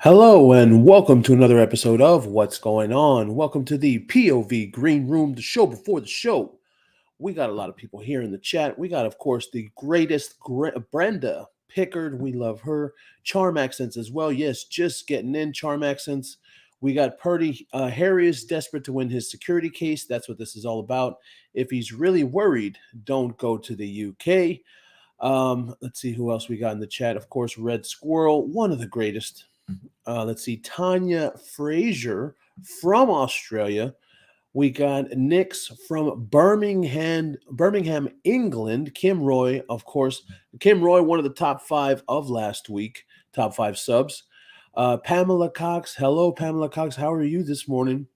Hello and welcome to another episode of What's Going On. Welcome to the POV Green Room, the show before the show. We got a lot of people here in the chat. We got, of course, the greatest Brenda Pickard. We love her. Charm accents as well. Yes, just getting in charm accents. We got Purdy. Harry is desperate to win his security case. That's what this is all about. If he's really worried, don't go to the UK. Let's see who else we got in the chat. Of course, Red Squirrel, one of the greatest. Let's see, Tanya Fraser from Australia. We got Nix from Birmingham, England. Kim Roy, of course. Kim Roy, one of the top 5 of last week, top 5 subs. Pamela Cox. Hello, Pamela Cox. How are you this morning?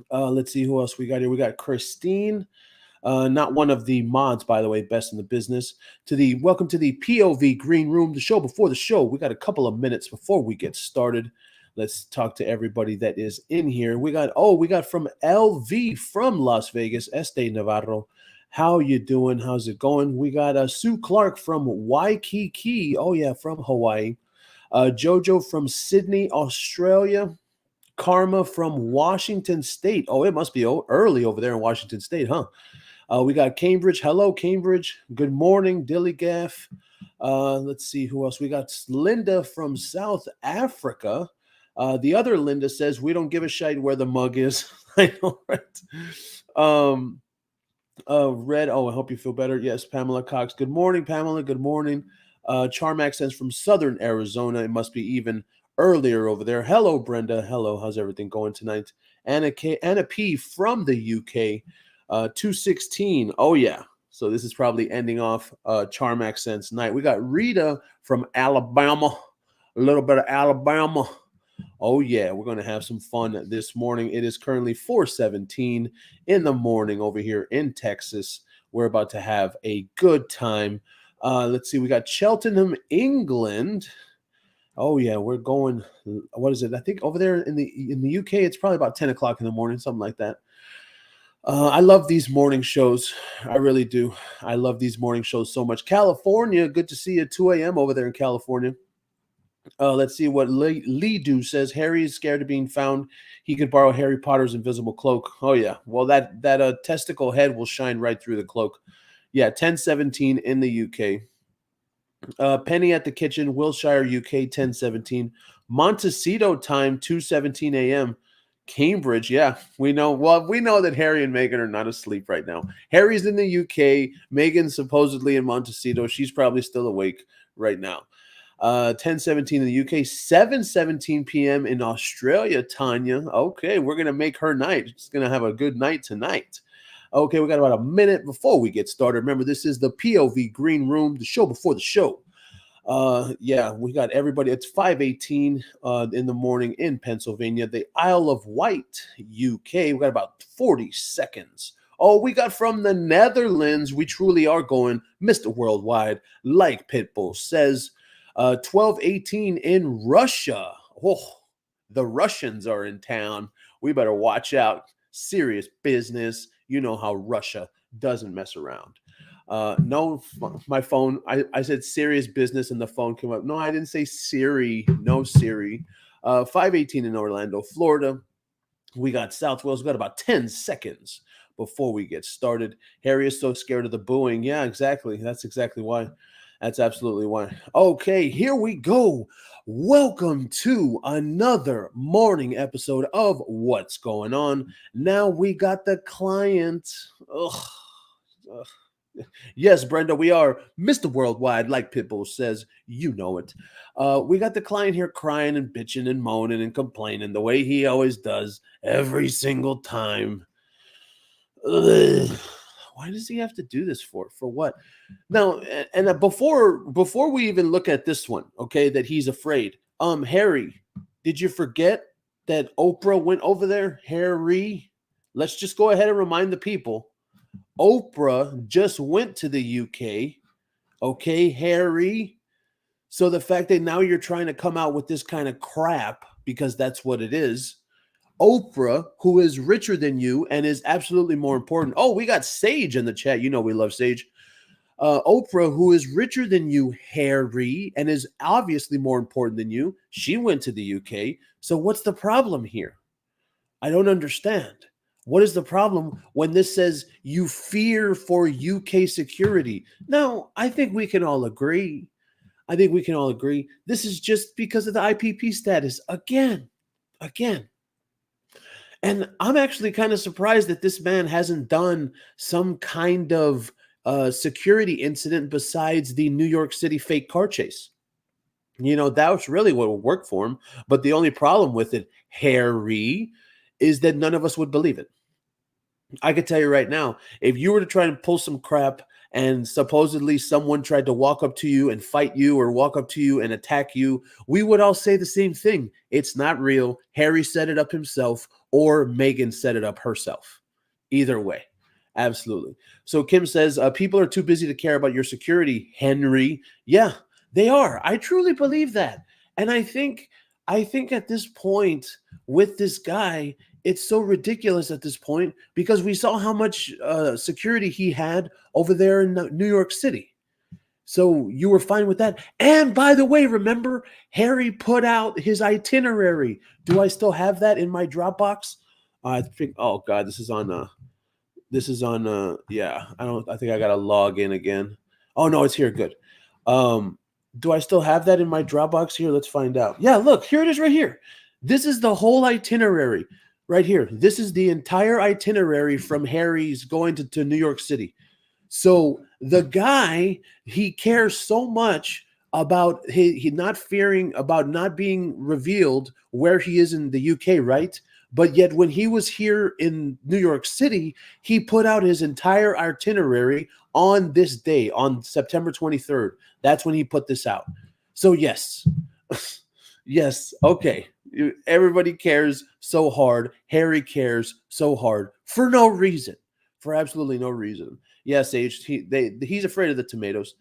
Let's see who else we got here. We got Christine. Not one of the mods, by the way, best in the business. Welcome to the POV Green Room, the show before the show. We got a couple of minutes before we get started. Let's talk to everybody that is in here. We got from LV from Las Vegas, Este Navarro. How you doing? How's it going? We got Sue Clark from Waikiki. Oh yeah, from Hawaii. Jojo from Sydney, Australia. Karma from Washington State. Oh, it must be early over there in Washington State, huh? We got Cambridge. Hello, Cambridge. Good morning, Dillygaff. Let's see who else. We got Linda from South Africa. The other Linda says, we don't give a shite where the mug is. I know, right? Red. Oh, I hope you feel better. Yes, Pamela Cox. Good morning, Pamela. Good morning. Charm accents from Southern Arizona. It must be even earlier over there. Hello, Brenda. Hello. How's everything going tonight? Anna P from the UK. 216. Oh, yeah. So this is probably ending off Charm Accents night. We got Rita from Alabama. A little bit of Alabama. Oh, yeah. We're going to have some fun this morning. It is currently 4:17 in the morning over here in Texas. We're about to have a good time. Let's see. We got Cheltenham, England. Oh, yeah. We're going. What is it? I think over there in the UK, it's probably about 10 o'clock in the morning, something like that. I love these morning shows. I really do. I love these morning shows so much. California, good to see you at 2 a.m. over there in California. Let's see what Lee Do says. Harry is scared of being found. He could borrow Harry Potter's invisible cloak. Oh, yeah. Well, that testicle head will shine right through the cloak. Yeah, 10:17 in the UK. Penny at the kitchen, Wilshire, UK, 10:17. Montecito time, 2:17 a.m. Cambridge, yeah, we know. Well, we know that Harry and Meghan are not asleep right now. Harry's in the UK. Meghan's supposedly in Montecito. She's probably still awake right now. 10:17 in the UK, 7:17 p.m. in Australia. Tanya, okay, we're gonna make her night. She's gonna have a good night tonight. Okay, we got about a minute before we get started. Remember, this is the POV Green Room, the show before the show. Yeah, we got everybody. It's 5:18 in the morning in Pennsylvania. The Isle of Wight, UK. We got about 40 seconds. Oh, we got from the Netherlands. We truly are going Mr. Worldwide, like Pitbull says. 12:18 in Russia. Oh, the Russians are in town. We better watch out. Serious business. You know how Russia doesn't mess around. No, my phone, I said serious business and the phone came up. No, I didn't say Siri. No Siri. 5:18 in Orlando, Florida. We got South Wales. We got about 10 seconds before we get started. Harry is so scared of the booing. Yeah, exactly. That's exactly why. That's absolutely why. Okay, here we go. Welcome to another morning episode of What's Going On. Now we got the client. Ugh. Yes, Brenda, we are Mr. Worldwide, like Pitbull says. You know it. We got the client here crying and bitching and moaning and complaining the way he always does every single time. Ugh. Why does he have to do this for? For what? Now, and before we even look at this one, okay, that he's afraid. Harry, did you forget that Oprah went over there? Harry, let's just go ahead and remind the people. Oprah just went to the UK. Okay, Harry. So the fact that now you're trying to come out with this kind of crap, because that's what it is. Oprah, who is richer than you and is absolutely more important. Oh, we got Sage in the chat. You know we love Sage. Oprah, who is richer than you, Harry, and is obviously more important than you, she went to the UK. So what's the problem here? I don't understand. What is the problem when this says you fear for UK security? Now, I think we can all agree. I think we can all agree. This is just because of the IPP status. Again. And I'm actually kind of surprised that this man hasn't done some kind of security incident besides the New York City fake car chase. That was really what worked for him. But the only problem with it, Harry, is that none of us would believe it. I could tell you right now, if you were to try and pull some crap and supposedly someone tried to walk up to you and fight you or walk up to you and attack you, we would all say the same thing. It's not real. Harry set it up himself or Meghan set it up herself. Either way. Absolutely. So Kim says, people are too busy to care about your security, Henry. Yeah, they are. I truly believe that. And I think at this point with this guy, it's so ridiculous at this point because we saw how much security he had over there in New York City. So you were fine with that. And by the way, remember, Harry put out his itinerary. Do I still have that in my Dropbox? I think, oh God, yeah, I think I got to log in again. Oh no, it's here. Good. Do I still have that in my Dropbox here? Let's find out. Yeah, look, here it is right here. This is the whole itinerary right here. This is the entire itinerary from Harry's going to New York City. So the guy, he cares so much about he not fearing about not being revealed where he is in the UK, right? But yet when he was here in New York City, he put out his entire itinerary on this day, on September 23rd. That's when he put this out. So yes. Yes, okay. Everybody cares so hard. Harry cares so hard for no reason. For absolutely no reason. Yes, Sage, he's afraid of the tomatoes.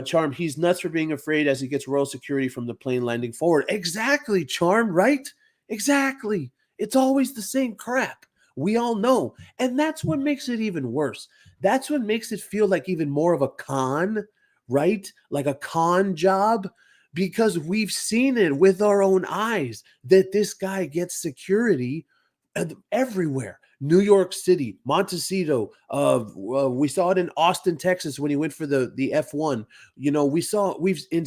Charm, he's nuts for being afraid as he gets royal security from the plane landing forward. Exactly, Charm, right? Exactly. It's always the same crap. We all know. And that's what makes it even worse. That's what makes it feel like even more of a con, right? Like a con job, because we've seen it with our own eyes that this guy gets security everywhere. New York City, Montecito. We saw it in Austin, Texas, when he went for the F1. We've in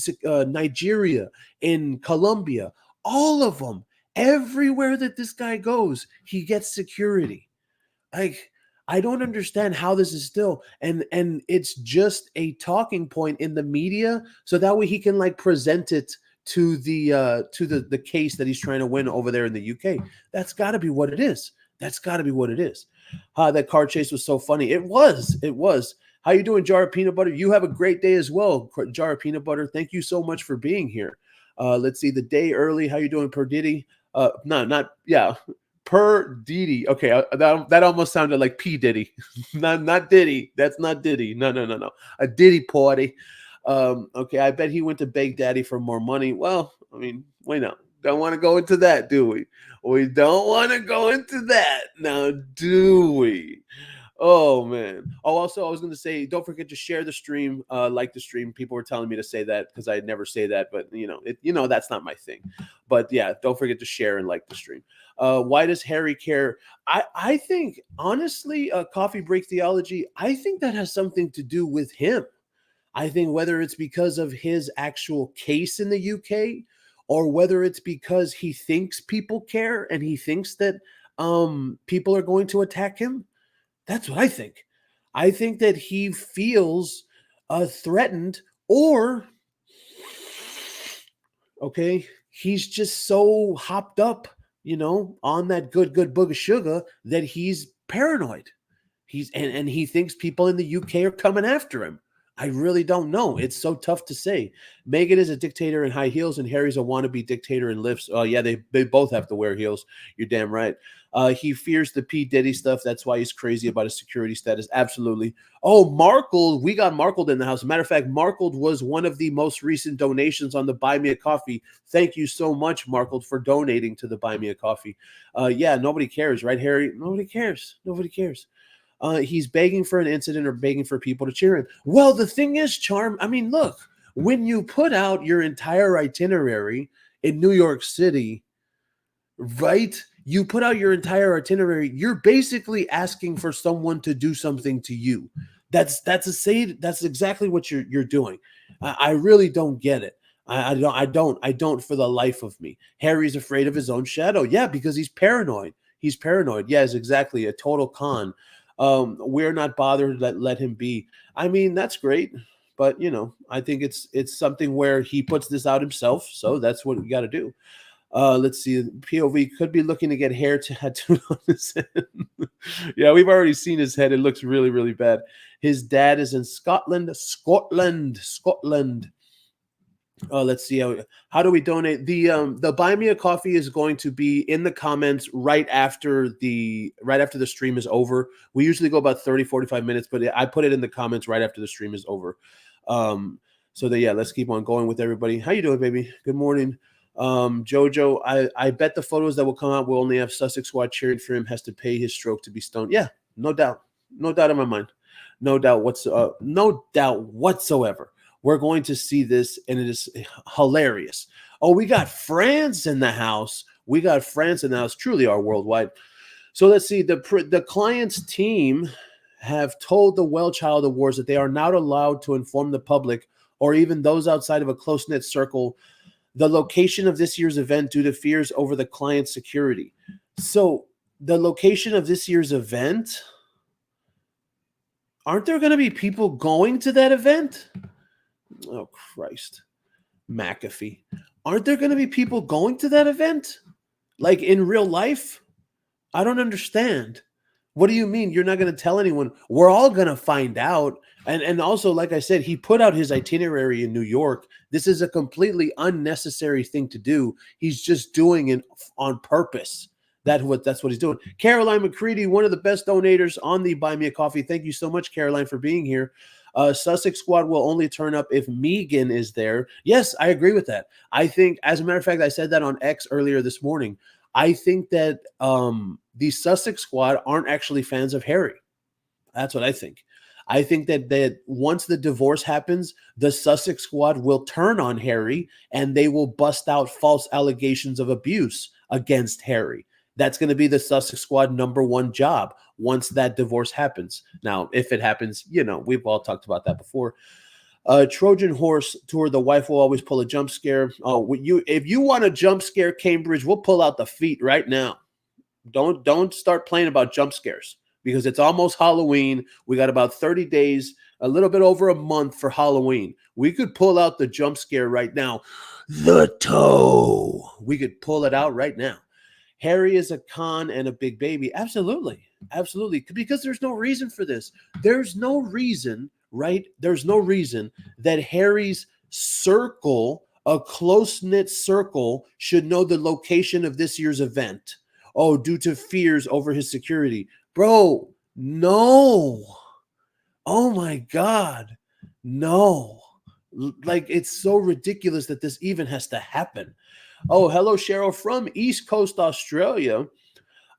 Nigeria, in Colombia, all of them. Everywhere that this guy goes, he gets security. Like, I don't understand how this is still, and it's just a talking point in the media, so that way he can like present it to the case that he's trying to win over there in the UK. That's got to be what it is. That's got to be what it is. That car chase was so funny. It was. It was. How you doing, Jar of Peanut Butter? You have a great day as well, Jar of Peanut Butter. Thank you so much for being here. Let's see, the day early. How you doing, Per Diddy? No, not yeah. Per Diddy. Okay, that almost sounded like P Diddy. not Diddy. That's not Diddy. No. A Diddy party. Okay, I bet he went to beg Daddy for more money. Well, I mean, wait now. Don't want to go into that, do we? We don't want to go into that now, do we? Oh man. Oh, also, I was going to say, don't forget to share the stream, like the stream. People were telling me to say that because I never say that, but that's not my thing. But yeah, don't forget to share and like the stream. Why does Harry care? I think honestly, coffee break theology. I think that has something to do with him. I think whether it's because of his actual case in the UK or whether it's because he thinks people care and he thinks that people are going to attack him. That's what I think. I think that he feels threatened, or okay, he's just so hopped up, on that good book of sugar that he's paranoid. And he thinks people in the UK are coming after him. I really don't know. It's so tough to say. Meghan is a dictator in high heels, and Harry's a wannabe dictator in lifts. Oh, yeah, they both have to wear heels. You're damn right. He fears the P. Diddy stuff. That's why he's crazy about his security status. Absolutely. Oh, Markle. We got Markle in the house. Matter of fact, Markle was one of the most recent donations on the Buy Me a Coffee. Thank you so much, Markle, for donating to the Buy Me a Coffee. Yeah, nobody cares, right, Harry? Nobody cares. Nobody cares. He's begging for an incident or begging for people to cheer him. Well, the thing is, Charm, I mean, look, when you put out your entire itinerary in New York City, right? You put out your entire itinerary, you're basically asking for someone to do something to you. That's exactly what you're doing. I really don't get it. I don't for the life of me. Harry's afraid of his own shadow. Yeah, because he's paranoid. He's paranoid. Yes, exactly. A total con. We're not bothered. Let him be. I mean, that's great. But I think it's something where he puts this out himself. So that's what we got to do. Let's see. POV could be looking to get hair tattooed on his head. Yeah, we've already seen his head. It looks really, really bad. His dad is in Scotland. Scotland. Let's see how do we donate. The Buy Me a Coffee is going to be in the comments right after the stream is over. We usually go about 30-45 minutes, but I put it in the comments right after the stream is over. So that, yeah, let's keep on going with everybody. How you doing, baby? Good morning. Jojo, I bet the photos that will come out will only have Sussex Squad cheering for him. Has to pay his stroke to be stoned. Yeah, no doubt in my mind. No doubt whatsoever. We're going to see this, and it is hilarious. Oh, we got France in the house. Truly our worldwide. So let's see. The client's team have told the WellChild Awards that they are not allowed to inform the public or even those outside of a close-knit circle the location of this year's event due to fears over the client's security. So the location of this year's event, aren't there going to be people going to that event? Oh, Christ. McAfee. Aren't there going to be people going to that event? Like in real life? I don't understand. What do you mean you're not going to tell anyone? We're all going to find out. And also, like I said, he put out his itinerary in New York. This is a completely unnecessary thing to do. He's just doing it on purpose. That's what he's doing. Caroline McCready, one of the best donators on the Buy Me a Coffee. Thank you so much, Caroline, for being here. Sussex Squad will only turn up if Megan is there. Yes, I agree with that. I think, as a matter of fact, I said that on X earlier this morning. I think that the Sussex Squad aren't actually fans of Harry. That's what I think. I think that once the divorce happens, the Sussex Squad will turn on Harry and they will bust out false allegations of abuse against Harry. That's going to be the Sussex Squad #1 job once that divorce happens. Now, if it happens, we've all talked about that before. Trojan Horse Tour, the wife will always pull a jump scare. Oh, if you want a jump scare, Cambridge, we'll pull out the feet right now. Don't start playing about jump scares because it's almost Halloween. We got about 30 days, a little bit over a month for Halloween. We could pull out the jump scare right now. The toe. We could pull it out right now. Harry is a con and a big baby. Absolutely. Absolutely. Because there's no reason for this. There's no reason, right? There's no reason that Harry's circle, a close-knit circle, should know the location of this year's event. Oh, due to fears over his security. Bro, no. Oh my God. No. Like, it's so ridiculous that this even has to happen. Oh, hello, Cheryl from East Coast, Australia.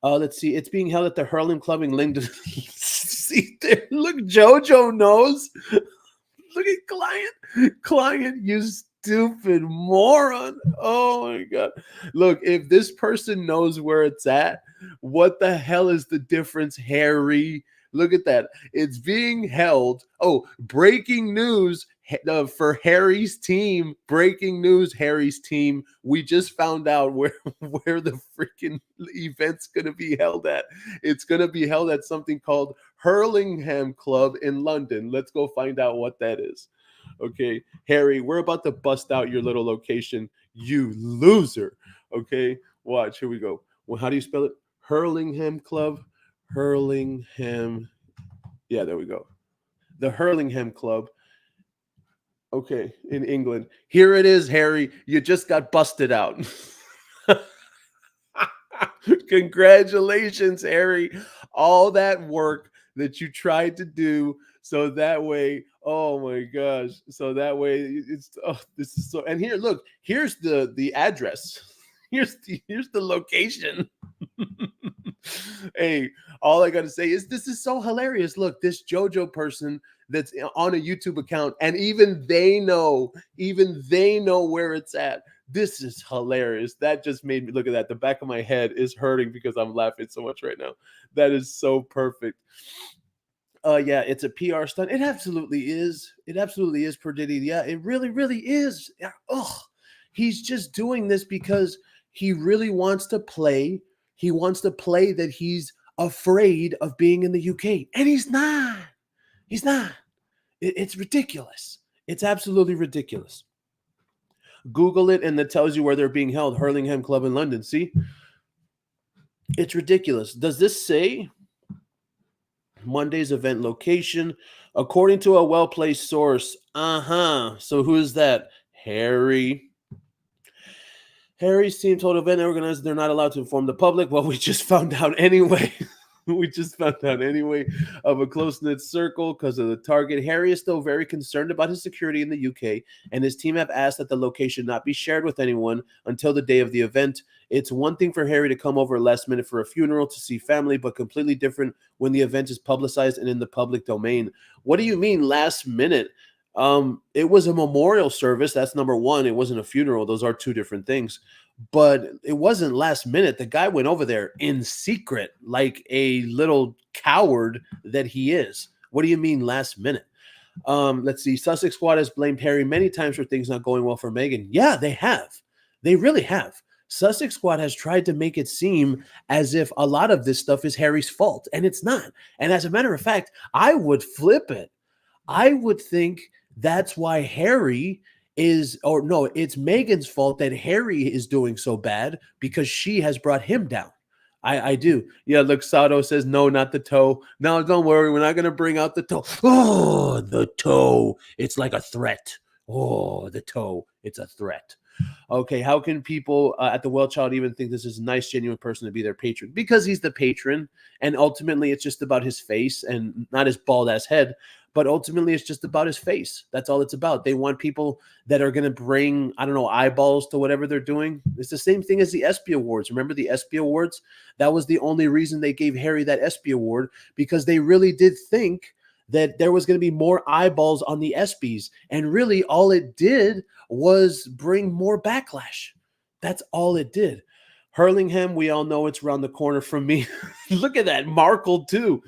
Let's see. It's being held at the Hurling Club in Lingdon. See there. Look, JoJo knows. Look at client, you stupid moron. Oh my God. Look, if this person knows where it's at, what the hell is the difference, Harry? Look at that. It's being held. Oh, breaking news for Harry's team. Breaking news, Harry's team. We just found out where the freaking event's going to be held at. It's going to be held at something called Hurlingham Club in London. Let's go find out what that is. Okay, Harry, we're about to bust out your little location, you loser. Okay, watch. Here we go. Well, how do you spell it? Hurlingham Club. Hurlingham. Yeah, there we go. The Hurlingham Club. Okay, in England. Here it is, Harry. You just got busted out. Congratulations, Harry. All that work that you tried to do so that way, oh my gosh. So that way this is so, and here, look, here's the address. Here's the location. Hey, all I gotta say is this is so hilarious. Look, this JoJo person that's on a YouTube account, and even they know where it's at. This is hilarious. That just made me look at that. The back of my head is hurting because I'm laughing so much right now. That is so perfect. Yeah, it's a PR stunt. It absolutely is. It absolutely is, per Diddy. Yeah, it really, really is. Yeah. Ugh. He's just doing this because he really wants to play. He wants to play that he's afraid of being in the UK. And he's not. He's not. It's ridiculous. It's absolutely ridiculous. Google it and that tells you where they're being held. Hurlingham Club in London. See? It's ridiculous. Does this say Monday's event location? According to a well-placed source. So who is that? Harry's team told event organizers they're not allowed to inform the public. Well, we just found out anyway. We just found out anyway of a close-knit circle because of the target. Harry is still very concerned about his security in the UK, and his team have asked that the location not be shared with anyone until the day of the event. It's one thing for Harry to come over last minute for a funeral to see family, but completely different when the event is publicized and in the public domain. What do you mean last minute? It was a memorial service. That's number one. It wasn't a funeral. Those are two different things. But it wasn't last minute. The guy went over there in secret, like a little coward that he is. What do you mean last minute? Let's see. Sussex Squad has blamed Harry many times for things not going well for Meghan. Yeah, they have. They really have. Sussex Squad has tried to make it seem as if a lot of this stuff is Harry's fault, and it's not. And as a matter of fact, I would flip it. I would think that's why Harry is, or no, it's Meghan's fault that Harry is doing so bad because she has brought him down. I do. Yeah, look, Sato says, no, not the toe. No, don't worry. We're not going to bring out the toe. Oh, the toe. It's like a threat. Oh, the toe. It's a threat. Okay, how can people at the WellChild even think this is a nice, genuine person to be their patron? Because he's the patron, and ultimately it's just about his face and not his bald-ass head, but ultimately it's just about his face. That's all it's about. They want people that are going to bring, I don't know, eyeballs to whatever they're doing. It's the same thing as the ESPY Awards. Remember the ESPY Awards? That was the only reason they gave Harry that ESPY Award, because they really did think that there was going to be more eyeballs on the ESPYs. And really all it did was bring more backlash. That's all it did. Hurlingham, we all know it's around the corner from me. Look at that. Markle, too.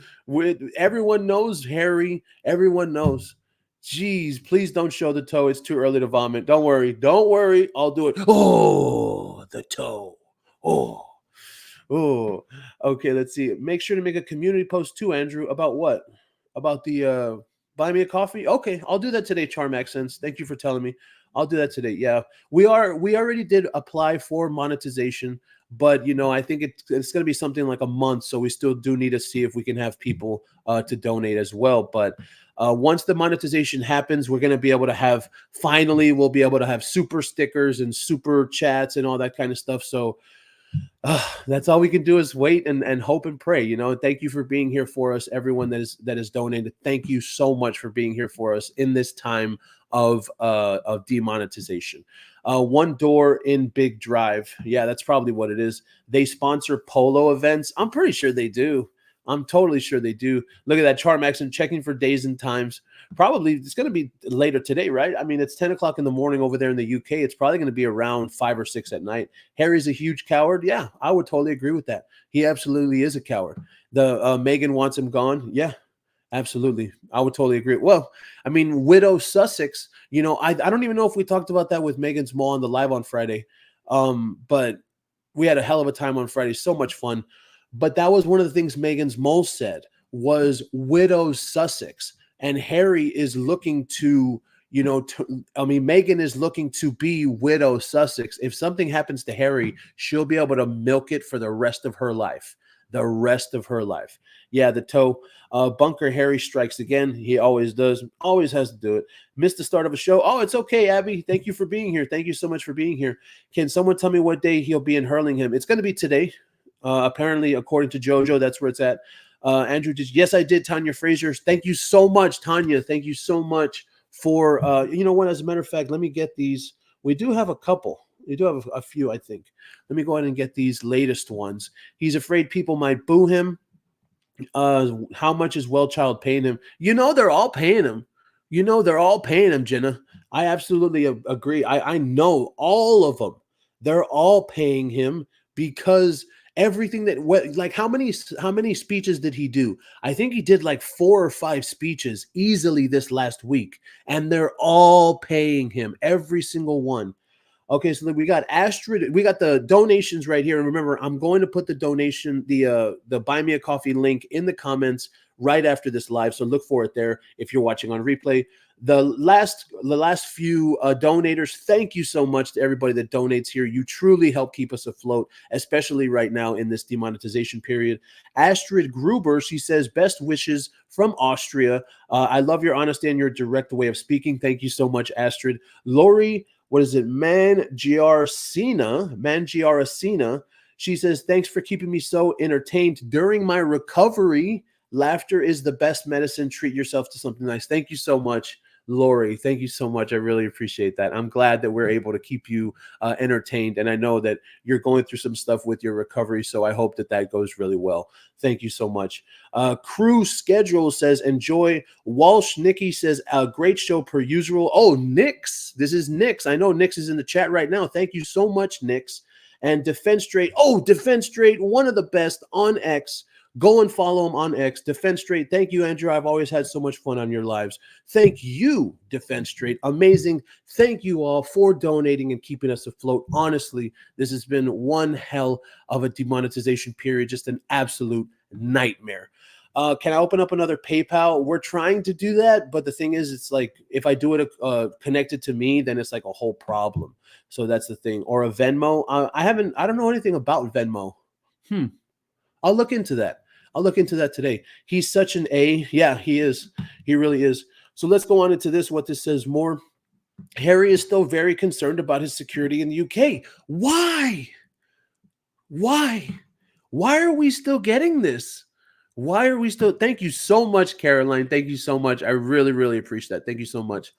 Everyone knows Harry. Everyone knows. Jeez, please don't show the toe. It's too early to vomit. Don't worry. Don't worry. I'll do it. Oh, the toe. Oh. Oh. Okay, let's see. Make sure to make a community post, too, Andrew. About what? About the buy me a coffee? Okay, I'll do that today, Charm Accents. Thank you for telling me. I'll do that today. Yeah, we already did apply for monetization, but I think it's going to be something like a month, so we still do need to see if we can have people to donate as well. But once the monetization happens, we're going to be able to have, finally, we'll be able to have super stickers and super chats and all that kind of stuff. So that's all we can do is wait and hope and pray. Thank you for being here for us, everyone that is donated. Thank you so much for being here for us in this time of demonetization. One Door in Big Drive. Yeah, that's probably what it is. They sponsor polo events. I'm pretty sure they do. I'm totally sure they do. Look at that, Charm Accent checking for days and times. Probably it's going to be later today, right? I mean, it's 10 o'clock in the morning over there in the UK. It's probably going to be around 5 or 6 at night. Harry's a huge coward. Yeah, I would totally agree with that. He absolutely is a coward. The Meghan wants him gone. Yeah, absolutely. I would totally agree. Well, I mean, Widow Sussex, I don't even know if we talked about that with Meghan's Mall on the live on Friday. But we had a hell of a time on Friday. So much fun. But that was one of the things Meghan's Mole said was Widow Sussex. And Harry is looking to, Meghan is looking to be Widow Sussex. If something happens to Harry, she'll be able to milk it for the rest of her life. The rest of her life. Yeah, the toe. Bunker Harry strikes again. He always does. Always has to do it. Missed the start of a show. Oh, it's okay, Abby. Thank you for being here. Thank you so much for being here. Can someone tell me what day he'll be in Hurlingham? It's going to be today. Apparently, according to JoJo, that's where it's at. Andrew, yes, I did. Tanya Frazier. Thank you so much, Tanya. Thank you so much for, as a matter of fact, let me get these. We do have a couple. They do have a few, I think. Let me go ahead and get these latest ones. He's afraid people might boo him. How much is WellChild paying him? They're all paying him. They're all paying him, Jenna. I absolutely agree. I know all of them. They're all paying him because everything that like how many speeches did he do? I think he did like 4 or 5 speeches easily this last week, and they're all paying him, every single one. Okay, so we got Astrid. We got the donations right here, and remember, I'm going to put the donation, the Buy Me a Coffee link in the comments right after this live. So look for it there if you're watching on replay. The last few donators, thank you so much to everybody that donates here. You truly help keep us afloat, especially right now in this demonetization period. Astrid Gruber, she says, best wishes from Austria. I love your honesty and your direct way of speaking. Thank you so much, Astrid. Lori, what is it? Mangiaracina. She says, thanks for keeping me so entertained during my recovery. Laughter is the best medicine. Treat yourself to something nice. Thank you so much, Lori. Thank you so much. I really appreciate that. I'm glad that we're able to keep you entertained. And I know that you're going through some stuff with your recovery. So I hope that goes really well. Thank you so much. Crew Schedule says, enjoy. Walsh Nikki says, a great show per usual. Oh, Nix. This is Nix. I know Nix is in the chat right now. Thank you so much, Nix. And Defense Straight. Oh, Defense Straight, one of the best on X. Go and follow him on X. Defense Straight. Thank you, Andrew. I've always had so much fun on your lives. Thank you, Defense Straight. Amazing. Thank you all for donating and keeping us afloat. Honestly, this has been one hell of a demonetization period. Just an absolute nightmare. Can I open up another PayPal? We're trying to do that, but the thing is, it's like if I do it connected to me, then it's like a whole problem. So that's the thing. Or a Venmo. I don't know anything about Venmo. I'll look into that. I'll look into that today. He's such an A. Yeah, he is. He really is. So let's go on into this, what this says more. Harry is still very concerned about his security in the UK. Why? Why are we still getting this? Why are we still? Thank you so much, Caroline. Thank you so much. I really, really appreciate that. Thank you so much.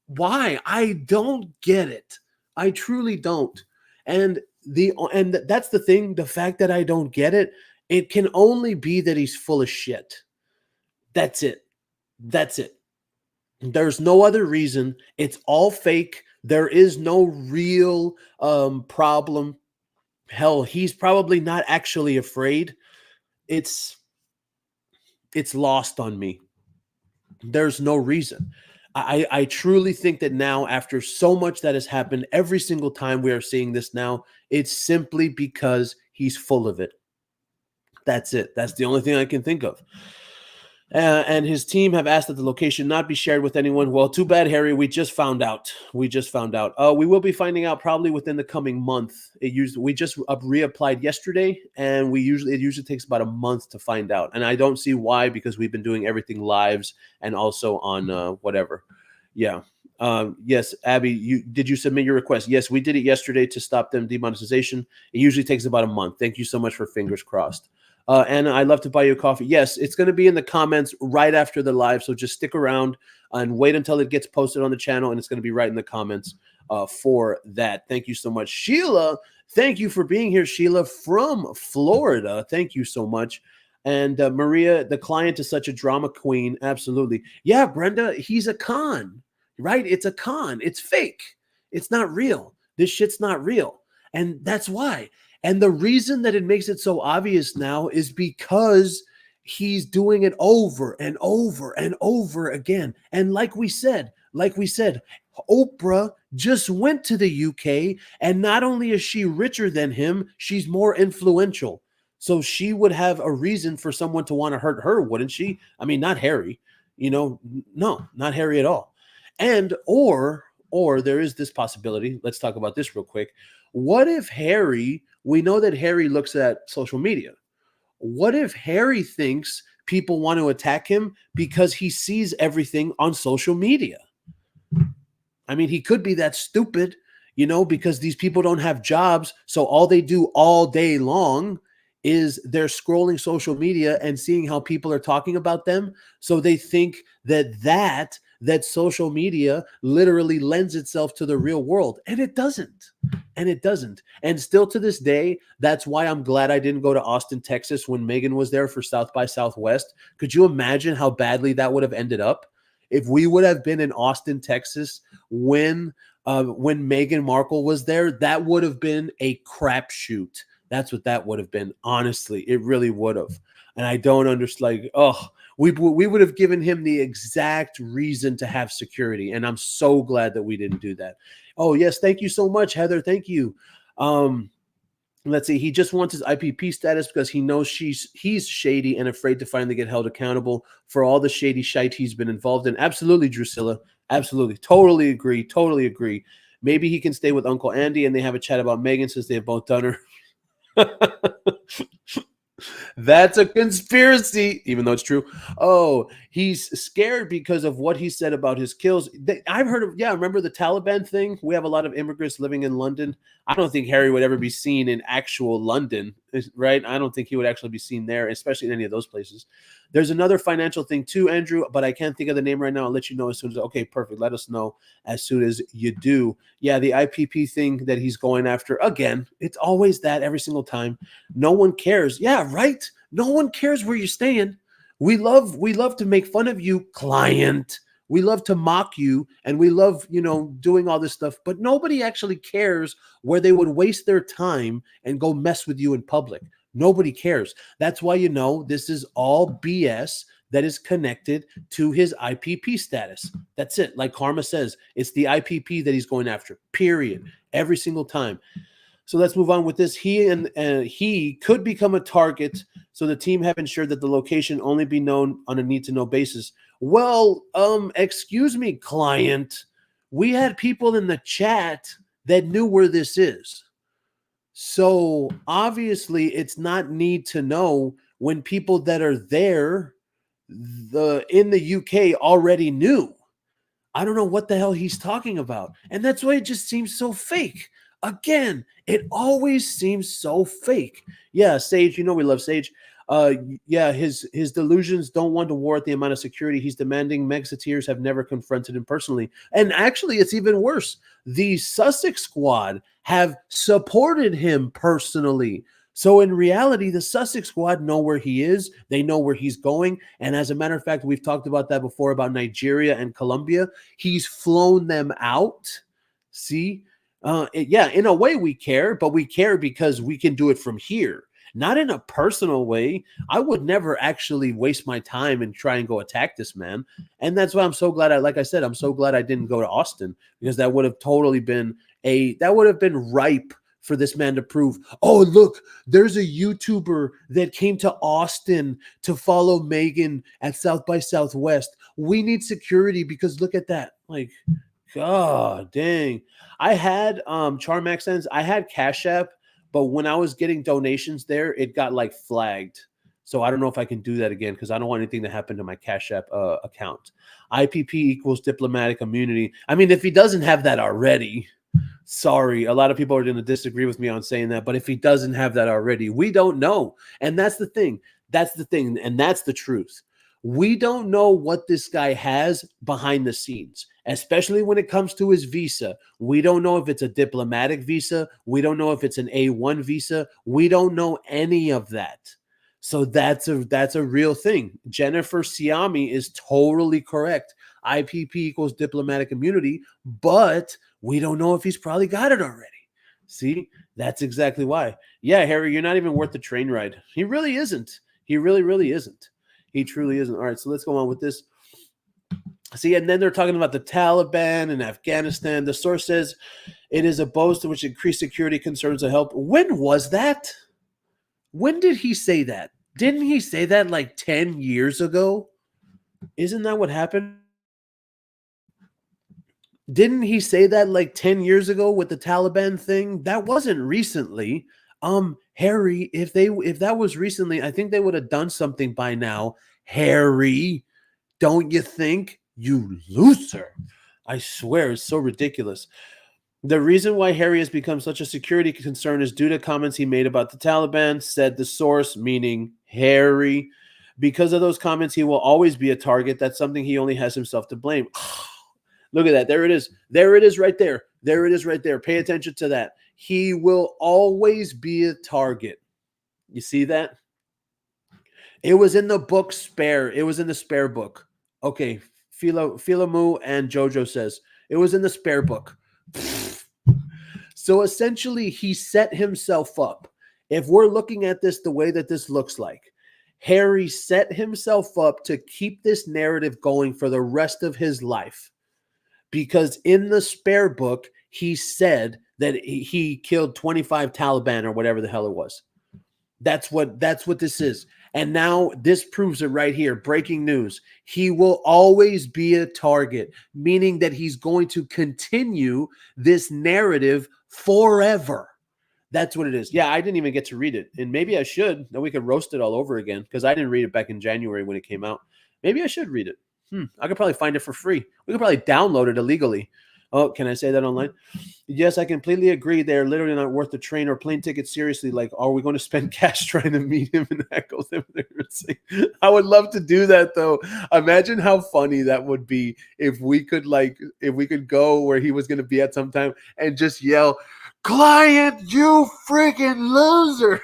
Why? I don't get it. I truly don't. And that's the thing. The fact that I don't get it, it can only be that he's full of shit. That's it. That's it. There's no other reason. It's all fake. There is no real problem. Hell, he's probably not actually afraid. It's lost on me. There's no reason. I truly think that now, after so much that has happened, every single time we are seeing this now, it's simply because he's full of it. That's it. That's the only thing I can think of. And his team have asked that the location not be shared with anyone. Well, too bad, Harry. We just found out. We will be finding out probably within the coming month. We just reapplied yesterday, and it usually takes about a month to find out. And I don't see why, because we've been doing everything lives and also on whatever. Yeah. Yes, Abby, did you submit your request? Yes, we did it yesterday to stop them demonetization. It usually takes about a month. Thank you so much for fingers crossed. And I'd love to buy you a coffee. Yes, it's going to be in the comments right after the live. So just stick around and wait until it gets posted on the channel. And it's going to be right in the comments for that. Thank you so much. Sheila, thank you for being here, Sheila, from Florida. Thank you so much. And Maria, the client is such a drama queen. Absolutely. Yeah, Brenda, he's a con, right? It's a con. It's fake. It's not real. This shit's not real. And that's why. And the reason that it makes it so obvious now is because he's doing it over and over and over again. And like we said, Oprah just went to the UK, and not only is she richer than him, she's more influential. So she would have a reason for someone to want to hurt her, wouldn't she? I mean, not Harry, no, not Harry at all. And or there is this possibility. Let's talk about this real quick. What if Harry, we know that Harry looks at social media. What if Harry thinks people want to attack him because he sees everything on social media? I mean, he could be that stupid, because these people don't have jobs. So all they do all day long is they're scrolling social media and seeing how people are talking about them. So they think that that social media literally lends itself to the real world, and it doesn't. And it doesn't. And still to this day, that's why I'm glad I didn't go to Austin, Texas when Megan was there for South by Southwest. Could you imagine how badly that would have ended up if we would have been in Austin, Texas when Meghan Markle was there? That would have been a crapshoot. That's what that would have been. Honestly, it really would have. And I don't understand. Like, oh, we would have given him the exact reason to have security, and I'm so glad that we didn't do that. Oh yes, thank you so much, Heather. Thank you. Let's see. He just wants his IPP status because he knows he's shady and afraid to finally get held accountable for all the shady shite he's been involved in. Absolutely, Drusilla. Absolutely. Totally agree. Totally agree. Maybe he can stay with Uncle Andy and they have a chat about Megan since they've both done her. That's a conspiracy, even though it's true. Oh, he's scared because of what he said about his kills. I've heard of, yeah, remember the Taliban thing? We have a lot of immigrants living in London. I don't think Harry would ever be seen in actual London, right? I don't think he would actually be seen there, especially in any of those places. There's another financial thing too, Andrew, but I can't think of the name right now. I'll let you know as soon as, okay, perfect. Let us know as soon as you do. Yeah, the IPP thing that he's going after, again, it's always that every single time. No one cares. Yeah, right? No one cares where you're staying. We love to make fun of you, client. We love to mock you, and we love, doing all this stuff, but nobody actually cares where they would waste their time and go mess with you in public. Nobody cares. That's why this is all BS that is connected to his IPP status. That's it. Like Karma says, it's the IPP that he's going after, period. Every single time. So let's move on with this. He could become a target, so the team have ensured that the location only be known on a need-to-know basis. Well, excuse me, client. We had people in the chat that knew where this is. So obviously it's not need to know when people that are there in the UK already knew. I don't know what the hell he's talking about. And that's why it just seems so fake. Again, it always seems so fake. Yeah, Sage, we love Sage. Yeah, his delusions don't want to warrant the amount of security he's demanding. Mexiteers have never confronted him personally. And actually, it's even worse. The Sussex squad have supported him personally. So in reality, the Sussex squad know where he is. They know where he's going. And as a matter of fact, we've talked about that before about Nigeria and Colombia. He's flown them out. See? Yeah, in a way we care, but we care because we can do it from here. Not in a personal way. I would never actually waste my time and try and go attack this man. And that's why I'm so glad like I said, I'm so glad I didn't go to Austin, because that would have totally been ripe for this man to prove, oh, look, there's a YouTuber that came to Austin to follow Megan at South by Southwest. We need security because look at that. Like, God dang. I had Charmaxens, I had Cash App, but when I was getting donations there, it got like flagged. So I don't know if I can do that again because I don't want anything to happen to my Cash App account. IPP equals diplomatic immunity. I mean, if he doesn't have that already, sorry, a lot of people are going to disagree with me on saying that, but if he doesn't have that already, we don't know. And that's the thing. That's the thing. And that's the truth. We don't know what this guy has behind the scenes, especially when it comes to his visa. We don't know if it's a diplomatic visa. We don't know if it's an A1 visa. We don't know any of that. So that's a real thing. Jennifer Siami is totally correct. IPP equals diplomatic immunity, but we don't know if he's probably got it already. See, that's exactly why. Yeah, Harry, you're not even worth the train ride. He really isn't. He really, really isn't. He truly isn't. All right, so let's go on with this. See, and then they're talking about the Taliban and Afghanistan. The source says it is a boast in which increased security concerns will help. When was that? When did he say that? Didn't he say that like 10 years ago? Isn't that what happened? Didn't he say that like 10 years ago with the Taliban thing? That wasn't recently. Harry, if that was recently, I think they would have done something by now. Harry, don't you think? You loser. I swear, it's so ridiculous. The reason why Harry has become such a security concern is due to comments he made about the Taliban, said the source, meaning Harry. Because of those comments, he will always be a target. That's something he only has himself to blame. Look at that. There it is. There it is right there. There it is right there. Pay attention to that. He will always be a target. You see that? It was in the book Spare. It was in the Spare book. Okay. Philomu and Jojo says it was in the Spare book. So essentially, he set himself up. If we're looking at this the way that this looks like, Harry set himself up to keep this narrative going for the rest of his life. Because in the Spare book, he said that he killed 25 Taliban or whatever the hell it was. That's what this is. And now this proves it right here. Breaking news. He will always be a target, meaning that he's going to continue this narrative forever. That's what it is. Yeah, I didn't even get to read it. And maybe I should. Then we could roast it all over again because I didn't read it back in January when it came out. Maybe I should read it. I could probably find it for free. We could probably download it illegally. Oh, can I say that online? Yes, I completely agree. They're literally not worth the train or plane ticket. Seriously, like, are we going to spend cash trying to meet him and heckle him? I would love to do that, though. Imagine how funny that would be if we could go where he was going to be at some time and just yell, "Client, you freaking loser!"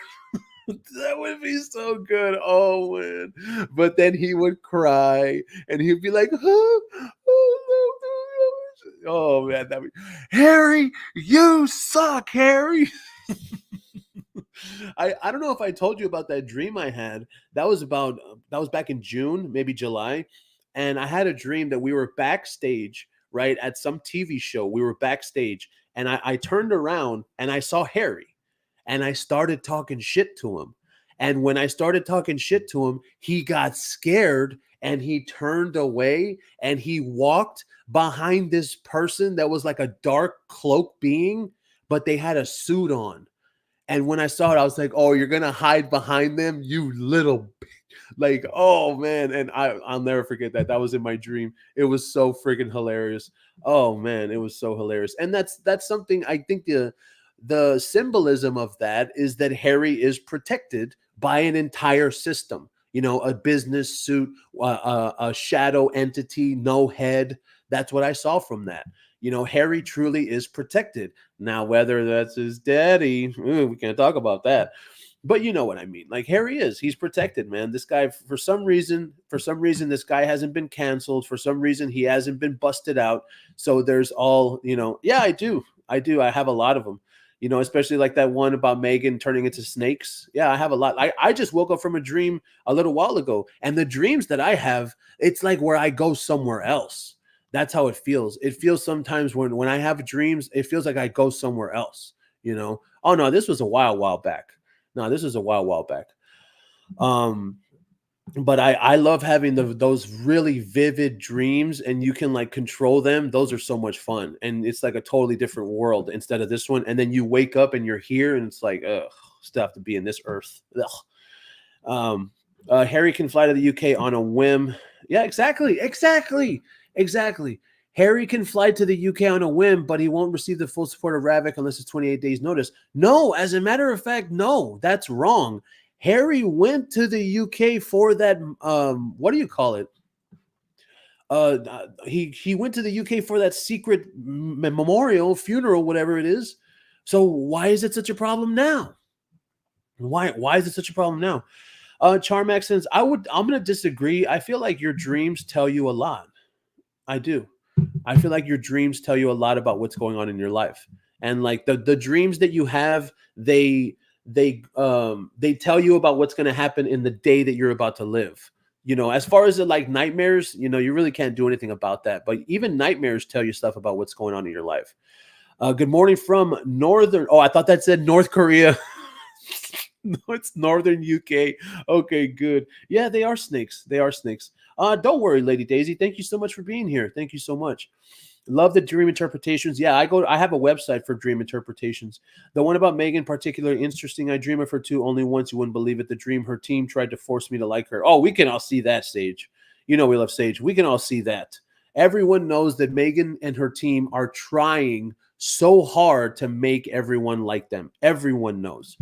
That would be so good. Oh, man. But then he would cry and he'd be like, oh man, Harry, you suck, Harry. I don't know if I told you about that dream I had. That was back in June, maybe July. And I had a dream that we were backstage, right, at some TV show. We were backstage and I turned around and I saw Harry. And I started talking shit to him. And when I started talking shit to him, he got scared and he turned away and he walked behind this person that was like a dark cloak being, but they had a suit on. And when I saw it, I was like, oh, you're going to hide behind them, you little like, oh man. And I'll never forget that. That was in my dream. It was so freaking hilarious. Oh man, it was so hilarious. And that's something I think the symbolism of that is that Harry is protected by an entire system, a business suit, a shadow entity, no head. That's what I saw from that. Harry truly is protected. Now, whether that's his daddy, we can't talk about that. But you know what I mean. Like he's protected, man. This guy, for some reason, this guy hasn't been canceled. For some reason, he hasn't been busted out. So there's all, yeah, I do. I have a lot of them. Especially like that one about Megan turning into snakes. Yeah, I have a lot. I just woke up from a dream a little while ago. And the dreams that I have, it's like where I go somewhere else. That's how it feels. It feels sometimes when I have dreams, it feels like I go somewhere else, Oh, no, this was a while back. But I love having those really vivid dreams and you can like control them. Those are so much fun. And it's like a totally different world instead of this one. And then you wake up and you're here and it's like, still have to be in this earth. Harry can fly to the UK on a whim. Yeah, exactly. Harry can fly to the UK on a whim, but he won't receive the full support of Ravik unless it's 28 days notice. No, as a matter of fact, no, that's wrong. Harry went to the UK for that. What do you call it? He went to the UK for that secret memorial, funeral, whatever it is. So why is it such a problem now? Why is it such a problem now? Charmax says, I'm going to disagree. I feel like your dreams tell you a lot. I do. I feel like your dreams tell you a lot about what's going on in your life. And like the dreams that you have, they tell you about what's going to happen in the day that you're about to live. As far as like nightmares, you really can't do anything about that. But even nightmares tell you stuff about what's going on in your life. Good morning from northern. Oh, I thought that said North Korea. No, it's northern UK. Okay, good. Yeah, they are snakes. Don't worry, Lady Daisy. Thank you so much for being here. Thank you so much. Love the dream interpretations. Yeah, I have a website for dream interpretations. The one about Megan, particularly interesting. I dream of her too only once. You wouldn't believe it. The dream, her team tried to force me to like her. Oh, we can all see that, Sage. We love Sage. We can all see that. Everyone knows that Megan and her team are trying so hard to make everyone like them. Everyone knows.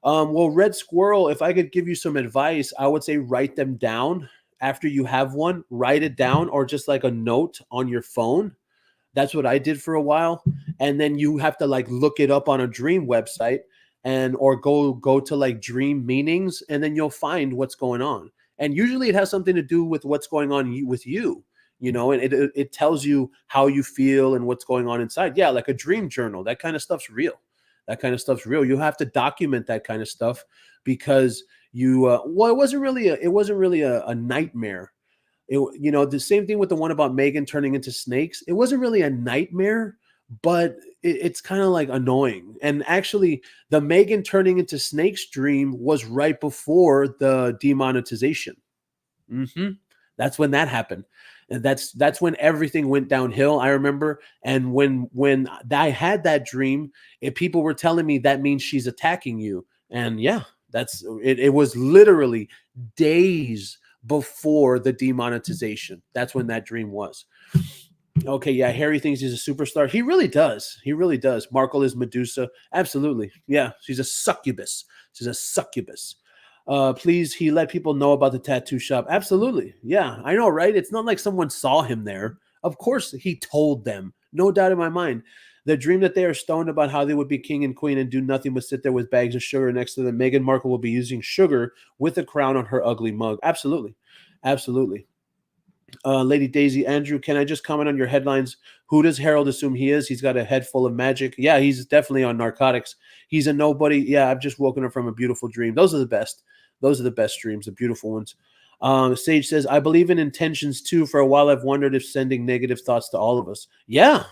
Well, Red Squirrel, if I could give you some advice, I would say write them down after you have one. Write it down, or just like a note on your phone. That's what I did for a while. And then you have to like look it up on a dream website, and or go to like dream meanings, and then you'll find what's going on. And usually it has something to do with what's going on with you, and it tells you how you feel and what's going on inside. Yeah, like a dream journal. That kind of stuff's real. That kind of stuff's real. You have to document that kind of stuff, because well, it wasn't really a nightmare. The same thing with the one about Megan turning into snakes. It wasn't really a nightmare, but it's kind of like annoying. And actually, the Megan turning into snakes dream was right before the demonetization. hmm That's when that happened. And that's when everything went downhill. I remember, and when I had that dream, people were telling me that means she's attacking you. And yeah, that's it. It was literally days before the demonetization. That's when that dream was. Okay, yeah, Harry thinks he's a superstar. He really does. He really does. Markle is Medusa. Absolutely. Yeah, she's a succubus. She's a succubus. Please, he let people know about the tattoo shop. Absolutely. Yeah, I know, right? It's not like someone saw him there. Of course, he told them. No doubt in my mind. The dream that they are stoned about how they would be king and queen and do nothing but sit there with bags of sugar next to them. Meghan Markle will be using sugar with a crown on her ugly mug. Absolutely. Absolutely. Lady Daisy, Andrew, can I just comment on your headlines? Who does Harold assume he is? He's got a head full of magic. Yeah, he's definitely on narcotics. He's a nobody. Yeah, I've just woken up from a beautiful dream. Those are the best. Those are the best dreams, the beautiful ones. Sage says, I believe in intentions too. For a while, I've wondered if sending negative thoughts to all of us. Yeah,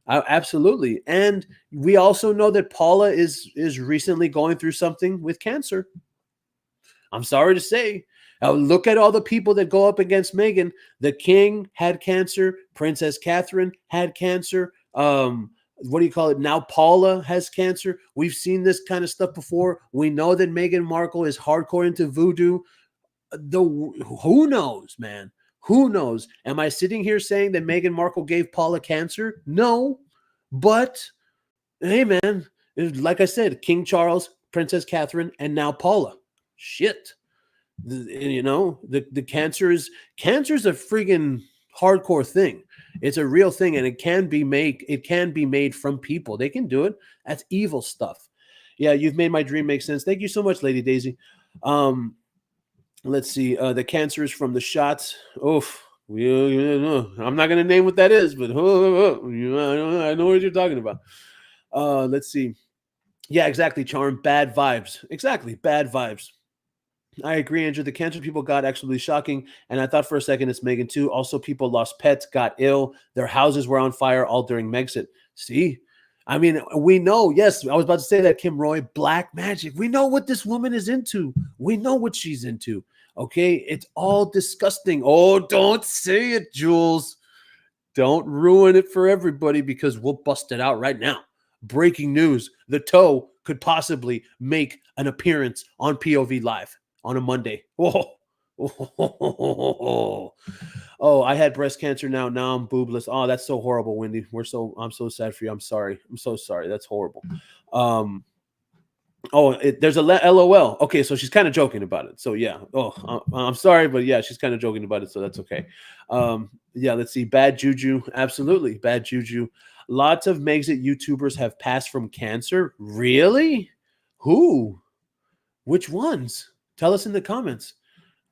absolutely. And we also know that Paula is recently going through something with cancer. I'm sorry to say. Look at all the people that go up against Meghan. The king had cancer. Princess Catherine had cancer. What do you call it? Now Paula has cancer. We've seen this kind of stuff before. We know that Meghan Markle is hardcore into voodoo. Who knows, man? Who knows? Am I sitting here saying that Meghan Markle gave Paula cancer? No. But, hey, man, like I said, King Charles, Princess Catherine, and now Paula. Shit. The cancer's a freaking hardcore thing. It's a real thing, and it can be made from people. They can do it. That's evil stuff. Yeah, you've made my dream make sense. Thank you so much, Lady Daisy. Let's see. The cancer is from the shots. Oof. I'm not going to name what that is, but I know what you're talking about. Let's see. Yeah, exactly, Charm. Bad vibes. Exactly, bad vibes. I agree, Andrew. The cancer people got absolutely shocking. And I thought for a second it's Meghan too. Also, people lost pets, got ill. Their houses were on fire all during Megxit. See? I mean, we know, yes, I was about to say that, Kim Roy, black magic. We know what this woman is into. We know what she's into. Okay? It's all disgusting. Oh, don't say it, Jules. Don't ruin it for everybody, because we'll bust it out right now. Breaking news. The toe could possibly make an appearance on POV Live on a Monday. Oh, I had breast cancer now. Now I'm boobless. Oh, that's so horrible, Wendy. I'm so sad for you. I'm sorry. I'm so sorry. That's horrible. There's a LOL. Okay, so she's kind of joking about it. So yeah. Oh, I'm sorry, but yeah, she's kind of joking about it. So that's okay. Yeah, let's see. Bad juju. Absolutely. Bad juju. Lots of Megxit YouTubers have passed from cancer. Really? Who? Which ones? Tell us in the comments.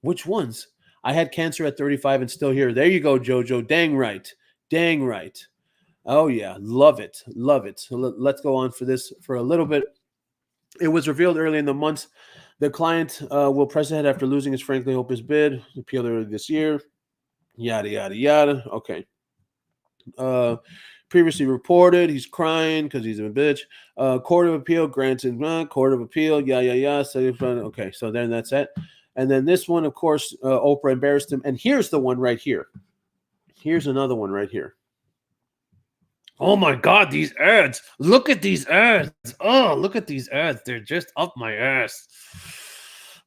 Which ones? I had cancer at 35 and still here. There you go, Jojo. Dang right. Dang right. Oh, yeah. Love it. Love it. So let's go on for this for a little bit. It was revealed early in the month the client will press ahead after losing his Frankly Hope his bid. Appealed earlier this year. Yada, yada, yada. Okay. Previously reported, he's crying because he's a bitch. Court of Appeal granted. Court of Appeal, yeah. Okay, so then that's it. And then this one, of course, Oprah embarrassed him. And here's the one right here. Here's another one right here. Oh my God, these ads. Look at these ads. Oh, look at these ads. They're just up my ass.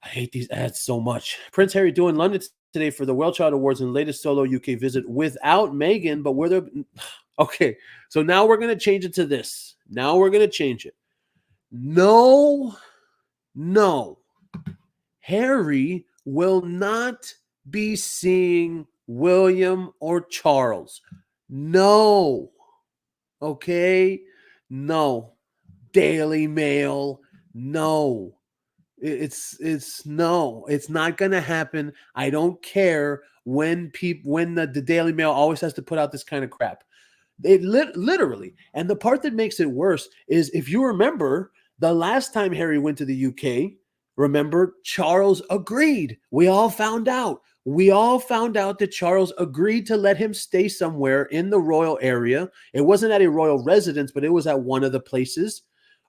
I hate these ads so much. Prince Harry doing London today for the WellChild Awards and latest solo UK visit without Meghan, but where they're... Okay, so now we're going to change it to this. Now we're going to change it. No No. Harry will not be seeing William or Charles. No. Okay? No. Daily Mail. No. It's no. It's not going to happen. I don't care when the Daily Mail always has to put out this kind of crap. It literally. And the part that makes it worse is if you remember the last time Harry went to the UK, remember Charles agreed. We all found out. We all found out that Charles agreed to let him stay somewhere in the royal area. It wasn't at a royal residence, but it was at one of the places.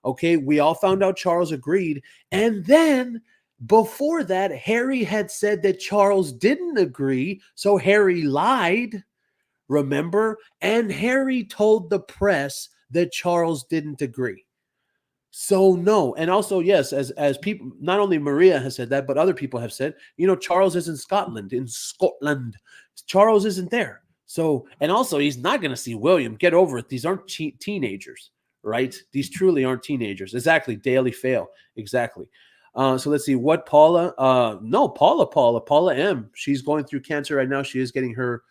Okay, we all found out Charles agreed. And then before that, Harry had said that Charles didn't agree. So Harry lied. Remember? And Harry told the press that Charles didn't agree. So no. And also, yes, as people, not only Maria has said that, but other people have said, Charles is in Scotland. Charles isn't there. So, and also he's not going to see William. Get over it. These aren't teenagers, right? These truly aren't teenagers. Exactly. Daily fail. Exactly. So let's see what Paula, Paula M. She's going through cancer right now. She is getting her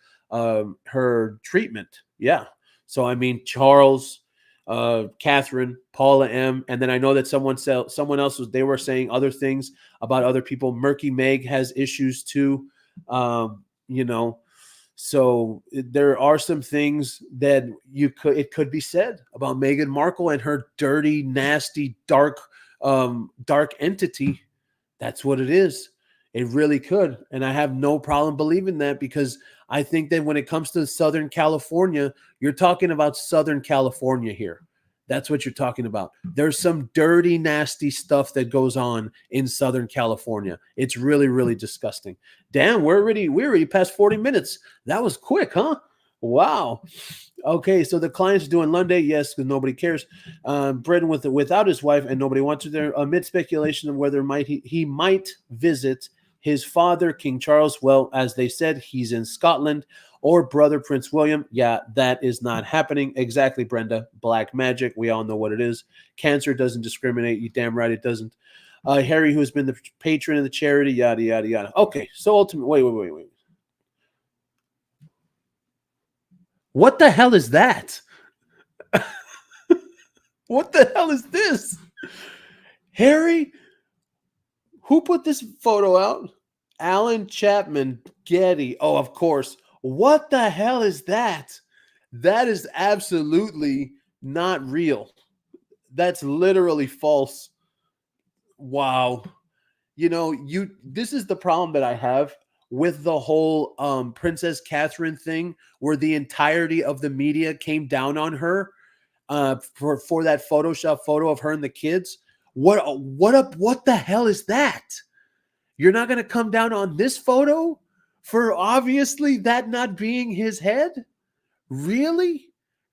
treatment. Yeah. So, I mean, Charles, Catherine, Paula M. And then I know that someone else they were saying other things about other people. Murky Meg has issues too. So there are some things that it could be said about Meghan Markle and her dirty, nasty, dark entity. That's what it is. It really could. And I have no problem believing that, because I think that when it comes to Southern California, you're talking about Southern California here. That's what you're talking about. There's some dirty, nasty stuff that goes on in Southern California. It's really, really disgusting. Damn, we're already past 40 minutes. That was quick, huh? Wow. Okay, so the client's doing Lunday, yes, because nobody cares. Brendan without his wife, and nobody wants to there. Amid speculation of whether he might visit his father, King Charles. Well, as they said, he's in Scotland. Or brother Prince William. Yeah, that is not happening. Exactly, Brenda. Black magic. We all know what it is. Cancer doesn't discriminate. You damn right it doesn't. Harry, who has been the patron of the charity, yada, yada, yada. Okay, so ultimately, wait. What the hell is that? What the hell is this? Harry? Who put this photo out? Alan Chapman Getty. Oh, of course. What the hell is that? That is absolutely not real. That's literally false. Wow. This is the problem that I have with the whole Princess Catherine thing, where the entirety of the media came down on her for that Photoshop photo of her and the kids. What the hell is that? You're not going to come down on this photo for obviously that not being his head? Really?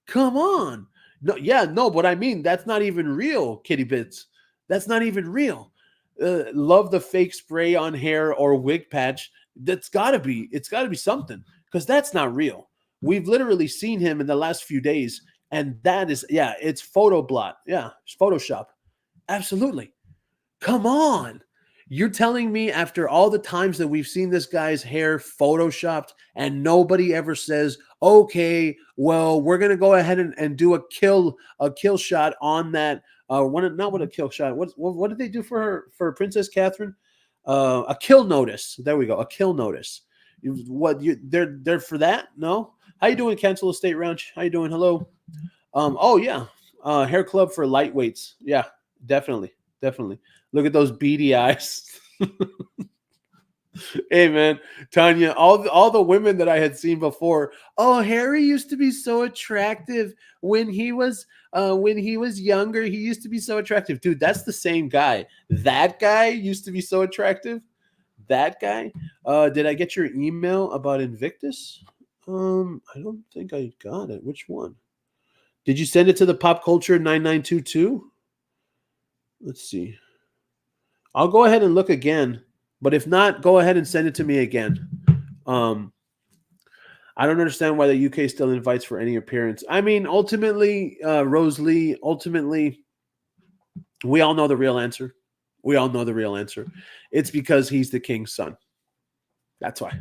Come on. No, but I mean, that's not even real, Kitty Bits. That's not even real. Love the fake spray on hair or wig patch. It's got to be something, because that's not real. We've literally seen him in the last few days, and that is, it's photo blot. Yeah, it's Photoshop. Absolutely. Come on. You're telling me after all the times that we've seen this guy's hair photoshopped and nobody ever says, okay, well, we're going to go ahead and do a kill shot on that. Not what a kill shot. What did they do for Princess Catherine? A kill notice. There we go. A kill notice. They're for that? No. How you doing, Cancel Estate Ranch? How you doing? Hello. Oh yeah. Hair club for lightweights. Yeah, definitely. Look at those beady eyes. Hey man, Tanya, all the women that I had seen before. Oh, Harry used to be so attractive when he was younger. He used to be so attractive, dude. That's the same guy. That guy used to be so attractive. That guy. Did I get your email about Invictus? I don't think I got it. Which one? Did you send it to the Pop Culture 9922? Let's see. I'll go ahead and look again, but if not, go ahead and send it to me again. I don't understand why the UK still invites for any appearance. I mean, ultimately, Rose Lee, we all know the real answer. We all know the real answer. It's because he's the king's son. That's why.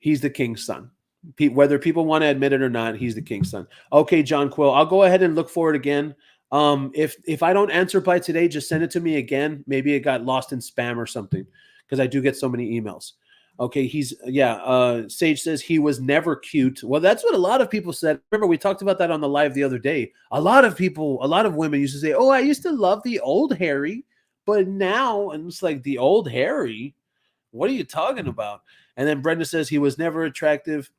He's the king's son. Whether people want to admit it or not, he's the king's son. Okay, John Quill, I'll go ahead and look for it again. If I don't answer by today, just send it to me again. Maybe it got lost in spam or something, because I do get so many emails. Okay, Sage says he was never cute. Well, that's what a lot of people said. Remember, we talked about that on the live the other day. A lot of women used to say, "Oh, I used to love the old Harry, but now," and it's like, the old Harry. What are you talking about? And then Brenda says he was never attractive.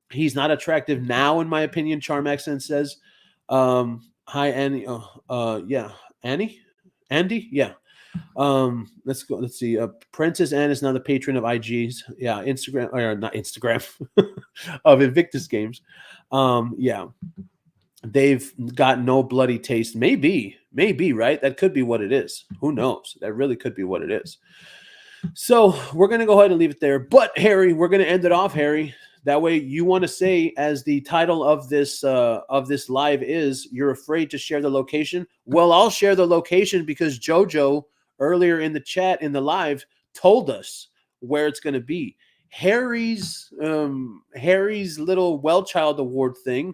He's not attractive now, in my opinion. Charm Accent says, "Hi, Annie. Yeah, Annie, Andy. Yeah. Let's go. Let's see. Princess Anne is now the patron of IG's. Yeah, Instagram or not Instagram of Invictus Games. Yeah, they've got no bloody taste. Maybe, right? That could be what it is. Who knows? That really could be what it is. So we're gonna go ahead and leave it there. But Harry, we're gonna end it off, Harry. That way, you want to say, as the title of this live is, you're afraid to share the location. Well, I'll share the location because JoJo earlier in the chat in the live told us where it's going to be. Harry's little WellChild Award thing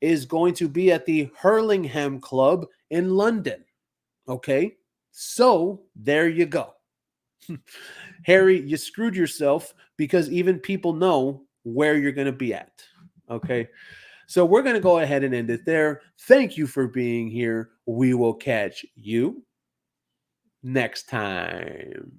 is going to be at the Hurlingham Club in London. Okay, so there you go. Harry, you screwed yourself because even people know where you're going to be at. Okay. So we're going to go ahead and end it there. Thank you for being here. We will catch you next time.